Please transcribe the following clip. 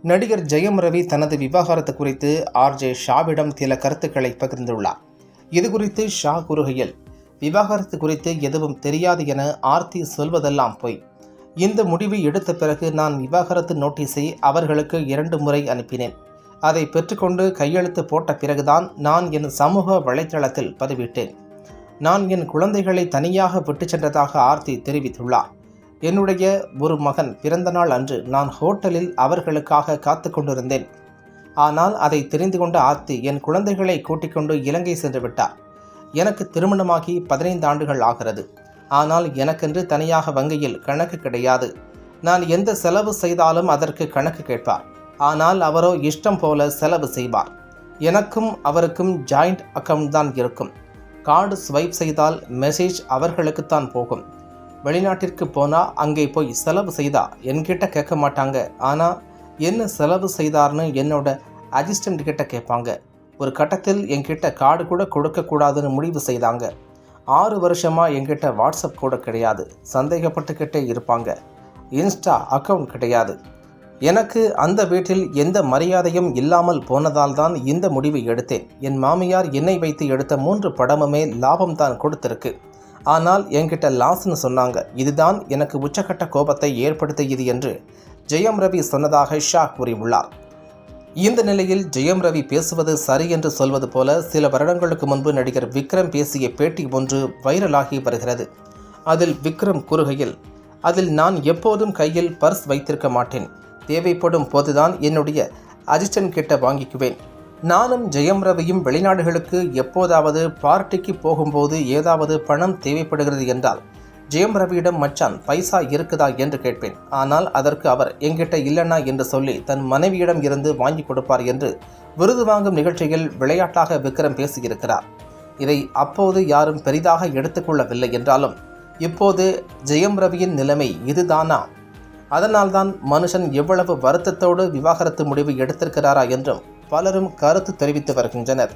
நடிகர் ஜெயம் ரவி தனது விவாகரத்து குறித்து RJ ஷாவிடம் சில கருத்துக்களை பகிர்ந்துள்ளார். இதுகுறித்து ஷா கூறுகையில், விவாகரத்து குறித்து எதுவும் தெரியாது என ஆர்த்தி சொல்வதெல்லாம் பொய். இந்த முடிவை எடுத்த பிறகு நான் விவாகரத்து நோட்டீஸை அவர்களுக்கு 2 முறை அனுப்பினேன். அதை பெற்றுக்கொண்டு கையெழுத்து போட்ட பிறகுதான் நான் என் சமூக வலைத்தளத்தில் பதிவிட்டேன். நான் என் குழந்தைகளை தனியாக விட்டுச் சென்றதாக ஆர்த்தி தெரிவித்துள்ளார். என்னுடைய ஒரு மகன் பிறந்தநாள் அன்று நான் ஹோட்டலில் அவர்களுக்காக காத்து கொண்டிருந்தேன். ஆனால் அதை தெரிந்து கொண்ட ஆர்த்தி என் குழந்தைகளை கூட்டிக் கொண்டு இலங்கை சென்று விட்டார். எனக்கு திருமணமாகி 15 ஆண்டுகள் ஆகிறது. ஆனால் எனக்கென்று தனியாக வங்கியில் கணக்கு கிடையாது. நான் எந்த செலவு செய்தாலும் அதற்கு கணக்கு கேட்பார். ஆனால் அவரோ இஷ்டம் போல செலவு செய்வார். எனக்கும் அவருக்கும் ஜாயிண்ட் அக்கவுண்ட் தான் இருக்கும். கார்டு ஸ்வைப் செய்தால் மெசேஜ் அவர்களுக்குத்தான் போகும். வெளிநாட்டிற்கு போனால் அங்கே போய் செலவு செய்தா என்கிட்ட கேட்க மாட்டாங்க. ஆனால் என்ன செலவு செய்தார்னு என்னோட அசிஸ்டண்ட் கிட்ட கேட்பாங்க. ஒரு கட்டத்தில் என்கிட்ட கார்டு கூட கொடுக்கக்கூடாதுன்னு முடிவு செய்தாங்க. 6 வருஷமாக என்கிட்ட வாட்ஸ்அப் கூட கிடையாது. சந்தேகப்பட்டுக்கிட்டே இருப்பாங்க. இன்ஸ்டா அக்கவுண்ட் கிடையாது. எனக்கு அந்த வீட்டில் எந்த மரியாதையும் இல்லாமல் போனதால் தான் இந்த முடிவை எடுத்தேன். என் மாமியார் என்னை வைத்து எடுத்த 3 படமுமே லாபம் தான் கொடுத்திருக்கு. ஆனால் என்கிட்ட லாஸ்ன்னு சொன்னாங்க. இதுதான் எனக்கு உச்சக்கட்ட கோபத்தை ஏற்படுத்தியது என்று ஜெயம் ரவி சொன்னதாக ஷா கூறியுள்ளார். இந்த நிலையில் ஜெயம் ரவி பேசுவது சரி என்று சொல்வது போல சில வருடங்களுக்கு முன்பு நடிகர் விக்ரம் பேசிய பேட்டி ஒன்று வைரலாகி வருகிறது. அதில் விக்ரம் கூறுகையில், அதில் நான் எப்போதும் கையில் பர்ஸ் வைத்திருக்க மாட்டேன். தேவைப்படும் போதுதான் என்னுடைய அசிஸ்டன்ட் கிட்ட வாங்கிக்குவேன். நானும் ஜெயம் ரவியும் வெளிநாடுகளுக்கு எப்போதாவது பார்ட்டிக்கு போகும்போது ஏதாவது பணம் தேவைப்படுகிறது என்றால் ஜெயம் ரவியிடம் மச்சான் பைசா இருக்குதா என்று கேட்பேன். ஆனால் அதற்கு அவர் என்கிட்ட இல்லைனா என்று சொல்லி தன் மனைவியிடம் இருந்து வாங்கி கொடுப்பார் என்று விருது வாங்கும் நிகழ்ச்சியில் விளையாட்டாக விக்ரம் பேசியிருக்கிறார். இதை அப்போது யாரும் பெரிதாக எடுத்துக்கொள்ளவில்லை என்றாலும் இப்போது ஜெயம் ரவியின் நிலைமை இதுதானா? அதனால்தான் மனுஷன் எவ்வளவு வருத்தத்தோடு விவாகரத்து முடிவு எடுத்திருக்கிறாரா என்றும் பலரும் கருத்து தெரிவித்து வருகின்றனர்.